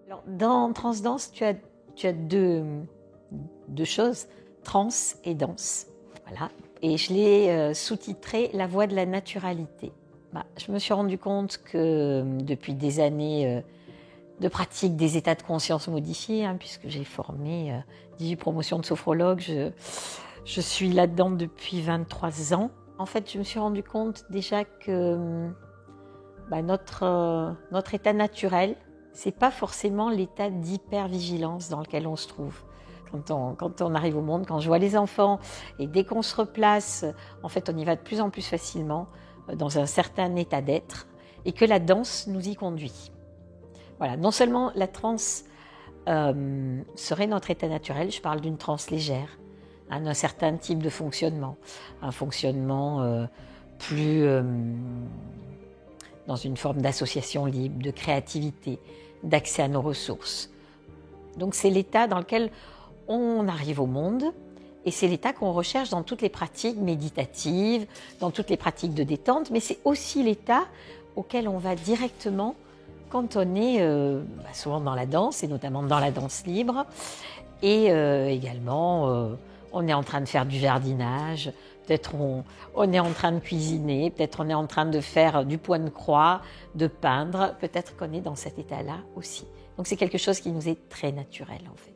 Alors, dans Transdanse, tu as deux choses, trans et danse. Voilà. Et je l'ai sous-titré La voie de la naturalité. Je me suis rendu compte que depuis des années de pratique des états de conscience modifiés, puisque j'ai formé 18 promotions de sophrologue, je suis là-dedans depuis 23 ans. En fait, je me suis rendu compte déjà que notre état naturel, c'est pas forcément l'état d'hypervigilance dans lequel on se trouve. Quand on arrive au monde, quand je vois les enfants, et dès qu'on se replace, en fait, on y va de plus en plus facilement dans un certain état d'être, et que la danse nous y conduit. Voilà, non seulement la transe serait notre état naturel, je parle d'une transe légère, d'un certain type de fonctionnement, un fonctionnement plus dans une forme d'association libre, de créativité, d'accès à nos ressources. Donc c'est l'état dans lequel on arrive au monde et c'est l'état qu'on recherche dans toutes les pratiques méditatives, dans toutes les pratiques de détente, mais c'est aussi l'état auquel on va directement quand on est souvent dans la danse et notamment dans la danse libre et également on est en train de faire du jardinage, peut-être on est en train de cuisiner, peut-être on est en train de faire du point de croix, de peindre, peut-être qu'on est dans cet état-là aussi. Donc c'est quelque chose qui nous est très naturel en fait.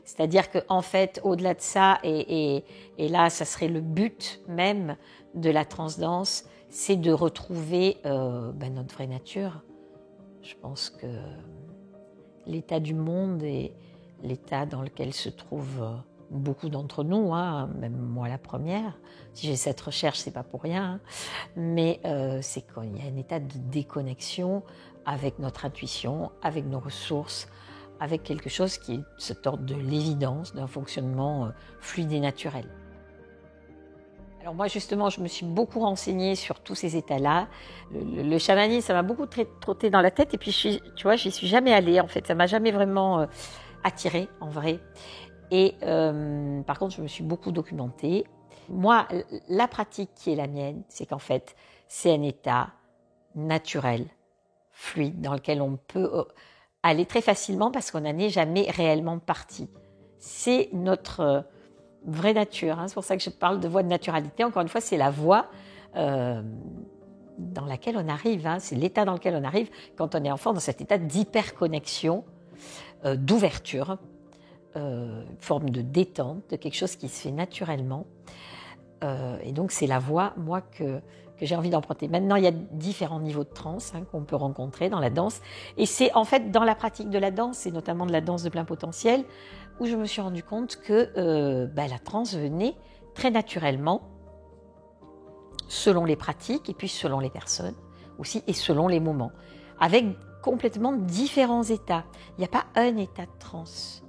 C'est-à-dire qu'en fait, au-delà de ça, et là, ça serait le but même de la transdanse, c'est de retrouver notre vraie nature. Je pense que l'état du monde et l'état dans lequel se trouvent beaucoup d'entre nous, même moi la première, si j'ai cette recherche, c'est pas pour rien, mais c'est qu'il y a un état de déconnexion avec notre intuition, avec nos ressources, avec quelque chose qui est cet ordre de l'évidence, d'un fonctionnement fluide et naturel. Alors moi justement, je me suis beaucoup renseignée sur tous ces états-là. Le chamanisme, ça m'a beaucoup trotté dans la tête et puis j'y suis jamais allée en fait, ça m'a jamais vraiment attirée en vrai. Et par contre, je me suis beaucoup documentée. Moi, la pratique qui est la mienne, c'est qu'en fait, c'est un état naturel, fluide, dans lequel on peut aller très facilement parce qu'on n'en est jamais réellement parti. C'est notre vraie nature. C'est pour ça que je parle de voie de naturalité. Encore une fois, c'est la voie dans laquelle on arrive. C'est l'état dans lequel on arrive quand on est enfant, dans cet état d'hyperconnexion, d'ouverture, forme de détente, de quelque chose qui se fait naturellement. Et donc, c'est la voie, moi, que j'ai envie d'emprunter. Maintenant, il y a différents niveaux de transe qu'on peut rencontrer dans la danse. Et c'est en fait dans la pratique de la danse, et notamment de la danse de plein potentiel, où je me suis rendu compte que la transe venait très naturellement, selon les pratiques, et puis selon les personnes aussi, et selon les moments, avec complètement différents états. Il n'y a pas un état de transe.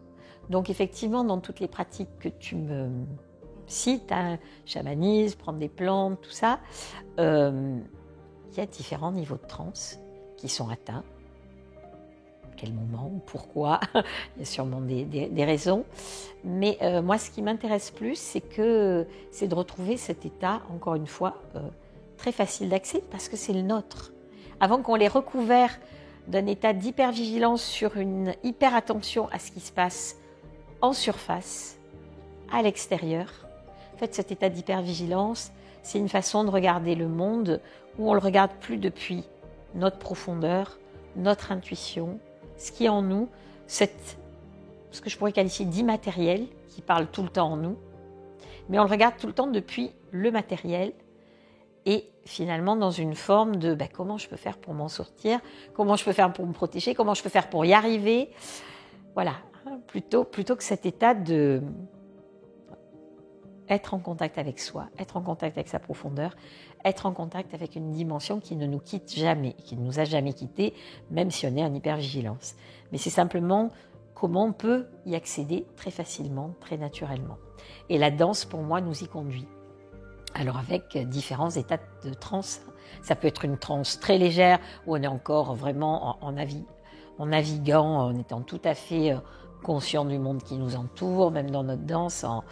Donc effectivement, dans toutes les pratiques que tu me cites, chamanisme, prendre des plantes, tout ça, il y a différents niveaux de transe qui sont atteints. Quel moment, pourquoi, il y a sûrement des raisons. Mais moi, ce qui m'intéresse plus, c'est de retrouver cet état, encore une fois, très facile d'accès, parce que c'est le nôtre. Avant qu'on l'ait recouvert d'un état d'hypervigilance sur une hyper-attention à ce qui se passe en surface, à l'extérieur. En fait, cet état d'hypervigilance, c'est une façon de regarder le monde où on ne le regarde plus depuis notre profondeur, notre intuition, ce qui est en nous, ce que je pourrais qualifier d'immatériel, qui parle tout le temps en nous, mais on le regarde tout le temps depuis le matériel et finalement dans une forme de comment je peux faire pour m'en sortir, comment je peux faire pour me protéger, comment je peux faire pour y arriver. Voilà, plutôt que cet état de être en contact avec soi, être en contact avec sa profondeur, être en contact avec une dimension qui ne nous quitte jamais, qui ne nous a jamais quittés, même si on est en hypervigilance. Mais c'est simplement comment on peut y accéder très facilement, très naturellement. Et la danse, pour moi, nous y conduit. Alors avec différents états de transe. Ça peut être une transe très légère, où on est encore vraiment en naviguant, en étant tout à fait conscient du monde qui nous entoure, même dans notre danse, en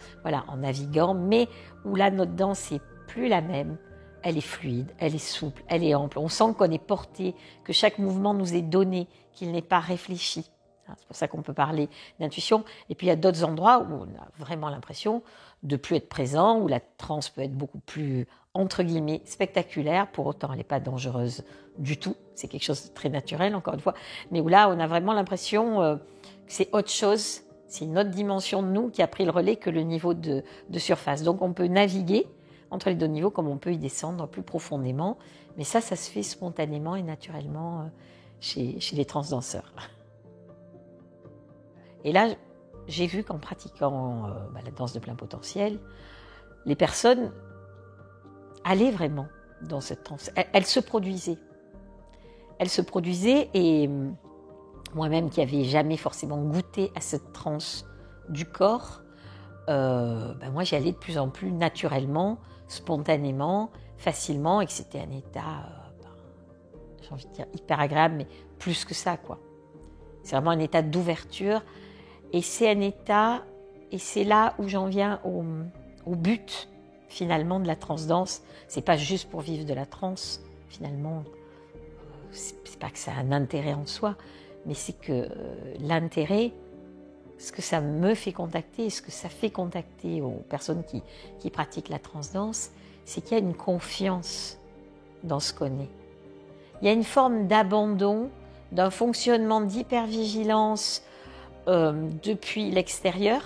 naviguant, mais où là, notre danse n'est plus la même. Elle est fluide, elle est souple, elle est ample. On sent qu'on est porté, que chaque mouvement nous est donné, qu'il n'est pas réfléchi. C'est pour ça qu'on peut parler d'intuition. Et puis il y a d'autres endroits où on a vraiment l'impression de plus être présent, où la transe peut être beaucoup plus, entre guillemets, spectaculaire. Pour autant, elle n'est pas dangereuse du tout. C'est quelque chose de très naturel, encore une fois. Mais où là, on a vraiment l'impression que c'est autre chose. C'est une autre dimension de nous qui a pris le relais que le niveau de surface. Donc on peut naviguer entre les deux niveaux comme on peut y descendre plus profondément. Mais ça se fait spontanément et naturellement chez les transdanseurs. Et là, j'ai vu qu'en pratiquant la danse de plein potentiel, les personnes allaient vraiment dans cette transe. Elles se produisaient. Elles se produisaient et moi-même qui n'avais jamais forcément goûté à cette transe du corps, moi j'y allais de plus en plus naturellement, spontanément, facilement, et que c'était un état, j'ai envie de dire, hyper agréable, mais plus que ça, quoi. C'est vraiment un état d'ouverture. Et c'est un état, et c'est là où j'en viens au but, finalement, de la transdanse. C'est pas juste pour vivre de la transe, finalement. C'est pas que ça a un intérêt en soi, mais c'est que l'intérêt, ce que ça me fait contacter, ce que ça fait contacter aux personnes qui pratiquent la transdanse, c'est qu'il y a une confiance dans ce qu'on est. Il y a une forme d'abandon, d'un fonctionnement d'hypervigilance depuis l'extérieur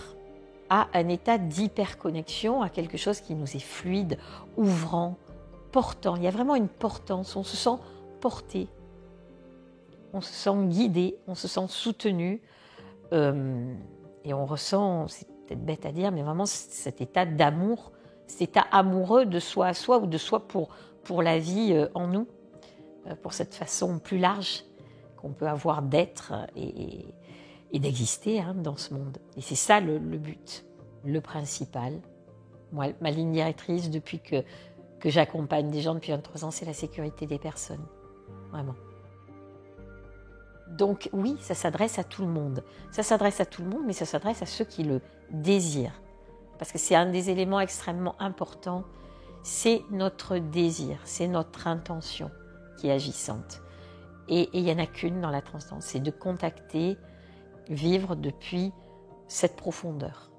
à un état d'hyperconnexion, à quelque chose qui nous est fluide, ouvrant, portant. Il y a vraiment une portance, on se sent porté, on se sent guidé, on se sent soutenu, et on ressent, c'est peut-être bête à dire, mais vraiment cet état d'amour, cet état amoureux de soi à soi ou de soi pour la vie en nous, pour cette façon plus large qu'on peut avoir d'être et d'exister dans ce monde. Et c'est ça le but, le principal. Moi, ma ligne directrice depuis que j'accompagne des gens depuis 23 ans, c'est la sécurité des personnes. Vraiment. Donc oui, ça s'adresse à tout le monde. Ça s'adresse à tout le monde, mais ça s'adresse à ceux qui le désirent. Parce que c'est un des éléments extrêmement importants, c'est notre désir, c'est notre intention qui est agissante. Et il n'y en a qu'une dans la transdanse, c'est de contacter, vivre depuis cette profondeur.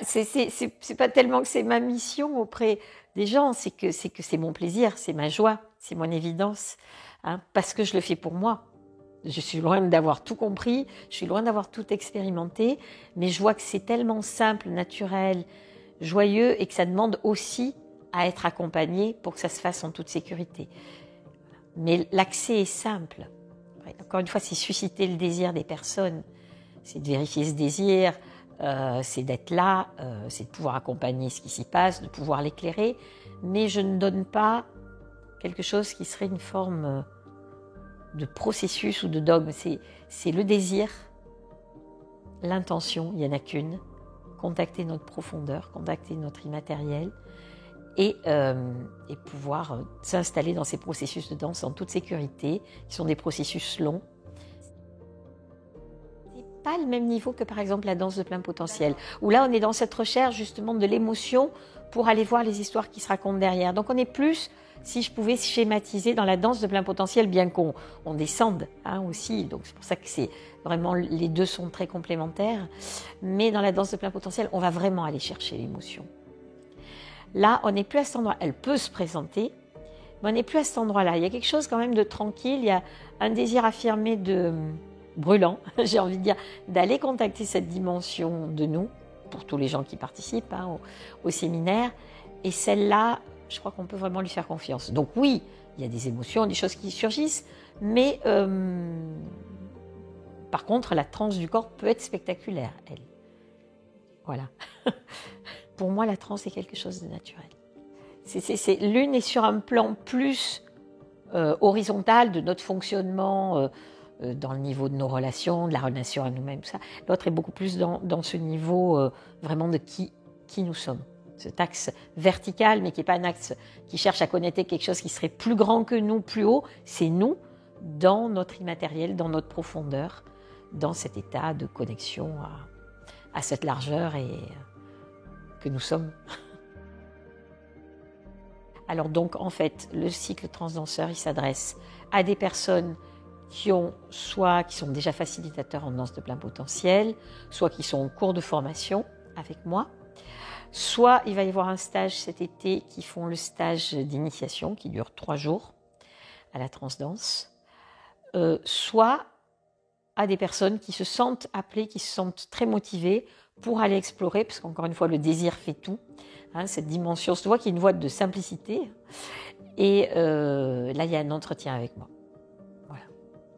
C'est pas tellement que c'est ma mission auprès des gens, c'est que c'est mon plaisir, c'est ma joie, c'est mon évidence, parce que je le fais pour moi. Je suis loin d'avoir tout compris, je suis loin d'avoir tout expérimenté, mais je vois que c'est tellement simple, naturel, joyeux, et que ça demande aussi à être accompagné pour que ça se fasse en toute sécurité. Mais l'accès est simple. Encore une fois, c'est susciter le désir des personnes, c'est de vérifier ce désir, c'est d'être là, c'est de pouvoir accompagner ce qui s'y passe, de pouvoir l'éclairer, mais je ne donne pas quelque chose qui serait une forme de processus ou de dogme. C'est le désir, l'intention, il n'y en a qu'une, contacter notre profondeur, contacter notre immatériel et pouvoir s'installer dans ces processus de danse en toute sécurité, qui sont des processus longs. Pas le même niveau que par exemple la danse de plein potentiel, où là on est dans cette recherche justement de l'émotion pour aller voir les histoires qui se racontent derrière. Donc on est plus, si je pouvais schématiser, dans la danse de plein potentiel, bien qu'on descende aussi, donc c'est pour ça que c'est vraiment, les deux sont très complémentaires, mais dans la danse de plein potentiel, on va vraiment aller chercher l'émotion. Là, on n'est plus à cet endroit, elle peut se présenter, mais on n'est plus à cet endroit-là. Il y a quelque chose quand même de tranquille, il y a un désir affirmé de brûlant, j'ai envie de dire, d'aller contacter cette dimension de nous, pour tous les gens qui participent au séminaire. Et celle-là, je crois qu'on peut vraiment lui faire confiance. Donc oui, il y a des émotions, des choses qui surgissent, mais par contre, la transe du corps peut être spectaculaire, elle. Voilà. Pour moi, la transe est quelque chose de naturel. L'une est sur un plan plus horizontal de notre fonctionnement, dans le niveau de nos relations, de la relation à nous-mêmes, tout ça. L'autre est beaucoup plus dans ce niveau vraiment de qui nous sommes. Cet axe vertical, mais qui n'est pas un axe qui cherche à connecter quelque chose qui serait plus grand que nous, plus haut. C'est nous, dans notre immatériel, dans notre profondeur, dans cet état de connexion à cette largeur que nous sommes. Alors donc, en fait, le cycle transdanseur, il s'adresse à des personnes qui sont déjà facilitateurs en danse de plein potentiel, soit qui sont en cours de formation avec moi, soit il va y avoir un stage cet été qui font le stage d'initiation qui dure 3 jours à la transdanse, soit à des personnes qui se sentent appelées, qui se sentent très motivées pour aller explorer, parce qu'encore une fois, le désir fait tout, hein, cette dimension, je vois qu'il y a une voie de simplicité, et là, il y a un entretien avec moi. Voilà.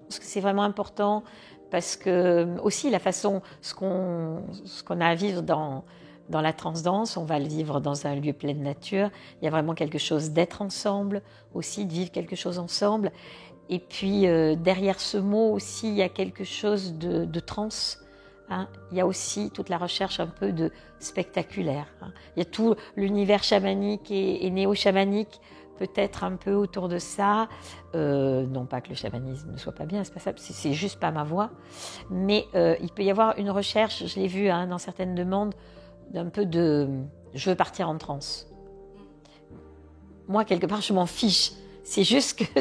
Parce que c'est vraiment important, parce que aussi la façon, ce qu'on a à vivre dans la transdanse, on va le vivre dans un lieu plein de nature, il y a vraiment quelque chose d'être ensemble, aussi de vivre quelque chose ensemble. Et puis derrière ce mot aussi, il y a quelque chose de trans. Hein. Il y a aussi toute la recherche un peu de spectaculaire. Hein. Il y a tout l'univers chamanique et néo-chamanique, peut-être un peu autour de ça. Non pas que le chamanisme ne soit pas bien, c'est pas ça, c'est juste pas ma voie. Mais il peut y avoir une recherche, je l'ai vu dans certaines demandes, d'un peu de « je veux partir en transe ». Moi, quelque part, je m'en fiche. C'est juste que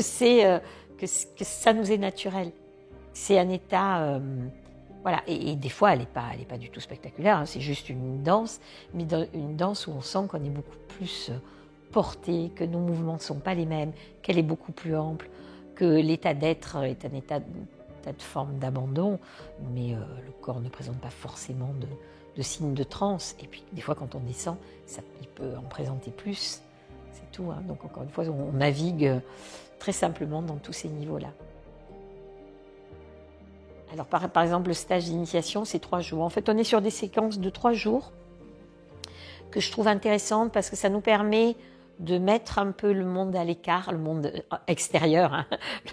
que ça nous est naturel. C'est un état, voilà. Et des fois, elle est pas du tout spectaculaire. Hein. C'est juste une danse, mais une danse où on sent qu'on est beaucoup plus porté, que nos mouvements ne sont pas les mêmes, qu'elle est beaucoup plus ample, que l'état d'être est un état de forme d'abandon, mais le corps ne présente pas forcément de signes de transe. Et puis, des fois, quand on descend, il peut en présenter plus. C'est tout. Hein. Donc, encore une fois, on navigue très simplement dans tous ces niveaux-là. Alors, par exemple, le stage d'initiation, c'est 3 jours. En fait, on est sur des séquences de 3 jours que je trouve intéressantes parce que ça nous permet de mettre un peu le monde à l'écart, le monde extérieur, hein,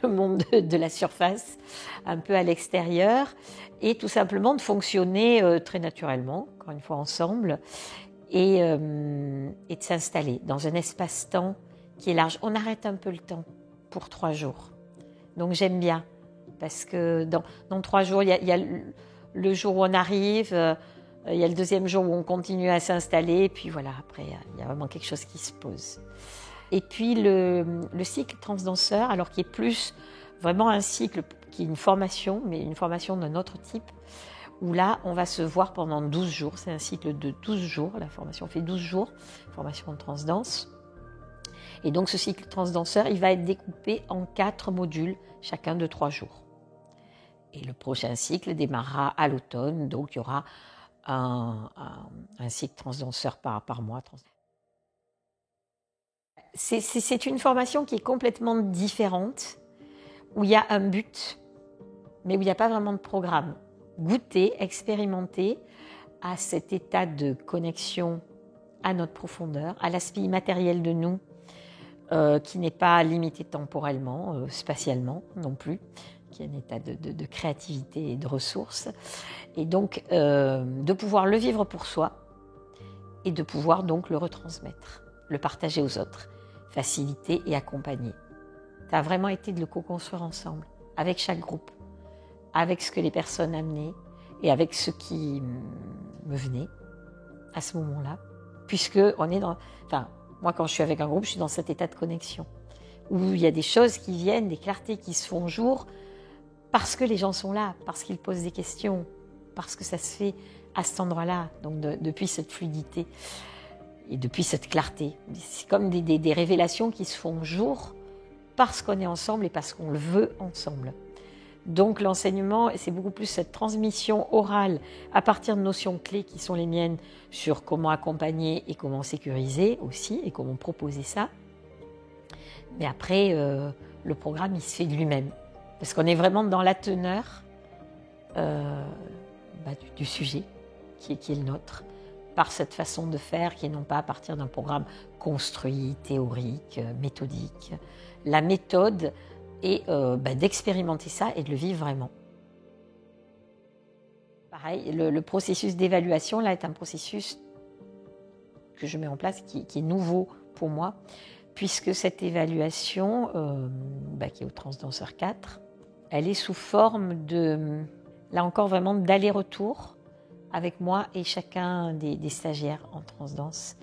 le monde de la surface, un peu à l'extérieur, et tout simplement de fonctionner très naturellement, encore une fois ensemble, et de s'installer dans un espace-temps qui est large. On arrête un peu le temps pour 3 jours. Donc j'aime bien, parce que dans 3 jours, il y a le jour où on arrive, il y a le deuxième jour où on continue à s'installer, et puis voilà, après, il y a vraiment quelque chose qui se pose. Et puis le cycle transdanseur, alors qui est plus vraiment un cycle qui est une formation, mais une formation d'un autre type, où là, on va se voir pendant 12 jours. C'est un cycle de 12 jours, la formation fait 12 jours, formation de transdanse. Et donc ce cycle transdanseur, il va être découpé en 4 modules, chacun de 3 jours. Et le prochain cycle démarrera à l'automne, donc il y aura un cycle transdanseur par mois. C'est une formation qui est complètement différente, où il y a un but, mais où il n'y a pas vraiment de programme. Goûter, expérimenter à cet état de connexion à notre profondeur, à l'aspect immatériel de nous, qui n'est pas limité temporellement, spatialement non plus, qui est un état de créativité et de ressources. Et donc, de pouvoir le vivre pour soi et de pouvoir donc le retransmettre, le partager aux autres, faciliter et accompagner. Ça a vraiment été de le co-construire ensemble, avec chaque groupe, avec ce que les personnes amenaient et avec ce qui me venait à ce moment-là. Puisque on est dans... Enfin, moi, quand je suis avec un groupe, je suis dans cet état de connexion, où il y a des choses qui viennent, des clartés qui se font jour, parce que les gens sont là, parce qu'ils posent des questions, parce que ça se fait à cet endroit-là, donc depuis cette fluidité et depuis cette clarté. C'est comme des révélations qui se font jour parce qu'on est ensemble et parce qu'on le veut ensemble. Donc l'enseignement, c'est beaucoup plus cette transmission orale à partir de notions clés qui sont les miennes sur comment accompagner et comment sécuriser aussi et comment proposer ça. Mais après, le programme, il se fait de lui-même. Parce qu'on est vraiment dans la teneur du sujet qui est le nôtre, par cette façon de faire qui est non pas à partir d'un programme construit, théorique, méthodique. La méthode est d'expérimenter ça et de le vivre vraiment. Pareil, le processus d'évaluation là est un processus que je mets en place qui est nouveau pour moi, puisque cette évaluation, qui est au Transdanseur 4, elle est sous forme de, là encore vraiment d'aller-retour avec moi et chacun des stagiaires en transdanse.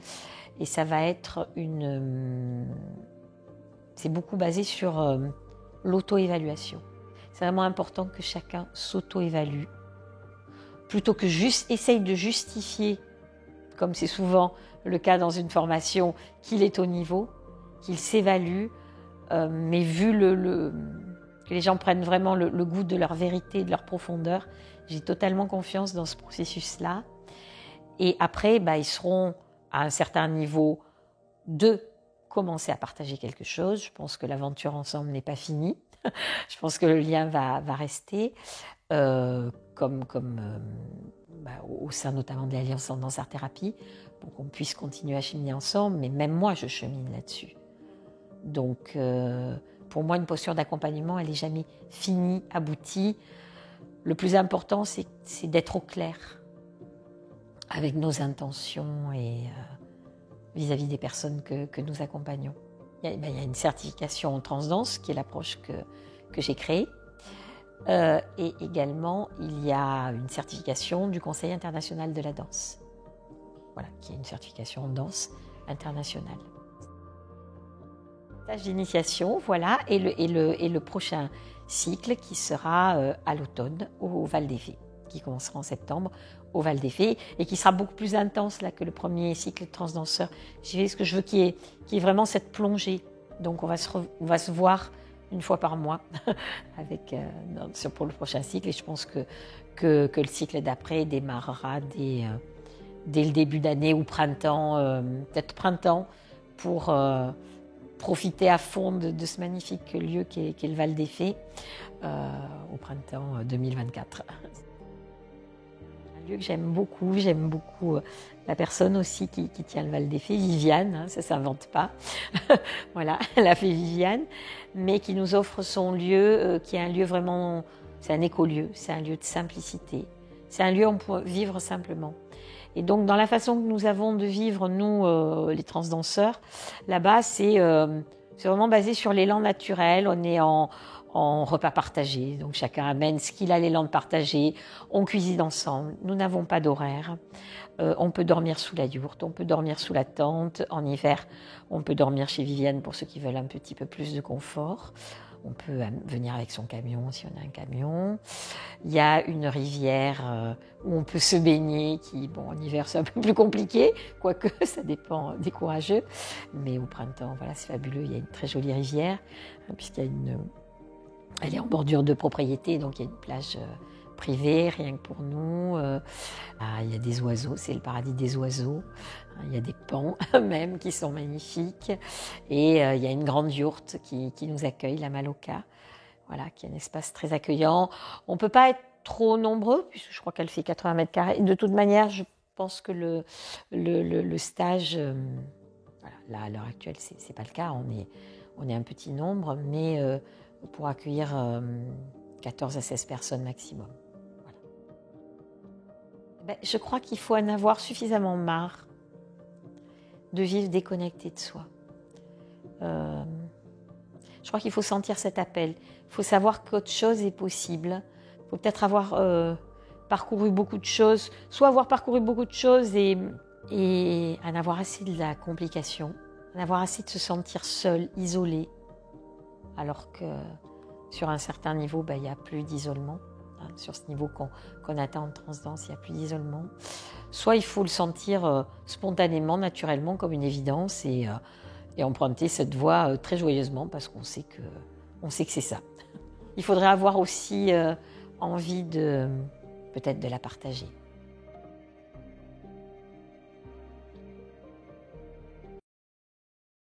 Et ça va être c'est beaucoup basé sur l'auto-évaluation. C'est vraiment important que chacun s'auto-évalue, plutôt que juste essaye de justifier, comme c'est souvent le cas dans une formation, qu'il est au niveau, qu'il s'évalue, mais vu que les gens prennent vraiment le goût de leur vérité, de leur profondeur, j'ai totalement confiance dans ce processus-là. Et après, ils seront à un certain niveau de commencer à partager quelque chose. Je pense que l'aventure ensemble n'est pas finie. Je pense que le lien va rester, au sein notamment de l'Alliance Tendance Art Thérapie, pour qu'on puisse continuer à cheminer ensemble. Mais même moi, je chemine là-dessus. Donc, pour moi, une posture d'accompagnement, elle n'est jamais finie, aboutie. Le plus important, c'est d'être au clair avec nos intentions et vis-à-vis des personnes que nous accompagnons. Il y a une certification en transdanse, qui est l'approche que j'ai créée. Et également, il y a une certification du Conseil international de la danse. Voilà, qui est une certification en danse internationale. Stage d'initiation, voilà, et le prochain cycle qui sera à l'automne au Val d'Effet, qui commencera en septembre au Val d'Effet et qui sera beaucoup plus intense là que le premier cycle de transdanseur. J'y vais, ce que je veux qu'il y ait vraiment cette plongée. Donc on va se voir une fois par mois pour le prochain cycle, et je pense que le cycle d'après démarrera dès le début d'année ou printemps, peut-être printemps, pour profiter à fond de ce magnifique lieu qu'est le Val d'Effet au printemps 2024. Un lieu que j'aime beaucoup la personne aussi qui tient le Val d'Effet, Viviane, ça ne s'invente pas, voilà, elle a fait Viviane, mais qui nous offre son lieu, qui est un lieu vraiment, c'est un écolieu, c'est un lieu de simplicité, c'est un lieu où on peut vivre simplement. Et donc, dans la façon que nous avons de vivre, nous, les transdanseurs, là-bas, c'est vraiment basé sur l'élan naturel. On est en repas partagé, donc chacun amène ce qu'il a l'élan de partager. On cuisine ensemble, nous n'avons pas d'horaire. On peut dormir sous la yourte, on peut dormir sous la tente. En hiver, on peut dormir chez Viviane pour ceux qui veulent un petit peu plus de confort. On peut venir avec son camion si on a un camion. Il y a une rivière où on peut se baigner, qui, en hiver, c'est un peu plus compliqué, quoique ça dépend des courageux. Mais au printemps, voilà, c'est fabuleux. Il y a une très jolie rivière, elle est en bordure de propriété, donc il y a une plage privée, rien que pour nous. Il y a des oiseaux, c'est le paradis des oiseaux. Il y a des pans même qui sont magnifiques. Et il y a une grande yourte qui nous accueille, la Maloca, voilà, qui est un espace très accueillant. On ne peut pas être trop nombreux, puisque je crois qu'elle fait 80 mètres carrés. De toute manière, je pense que le stage, là, à l'heure actuelle, ce n'est pas le cas. On est un petit nombre, mais pour accueillir 14 à 16 personnes maximum. Voilà. Je crois qu'il faut en avoir suffisamment marre de vivre déconnecté de soi. Je crois qu'il faut sentir cet appel. Il faut savoir qu'autre chose est possible. Il faut peut-être avoir parcouru beaucoup de choses, soit avoir parcouru beaucoup de choses et en avoir assez de la complication, en avoir assez de se sentir seul, isolé, alors que sur un certain niveau, il n'y a plus d'isolement. Sur ce niveau qu'on atteint en transdanse, il n'y a plus d'isolement. Soit il faut le sentir spontanément, naturellement, comme une évidence, et emprunter cette voie très joyeusement, parce qu'on sait que c'est ça. Il faudrait avoir aussi envie peut-être de la partager.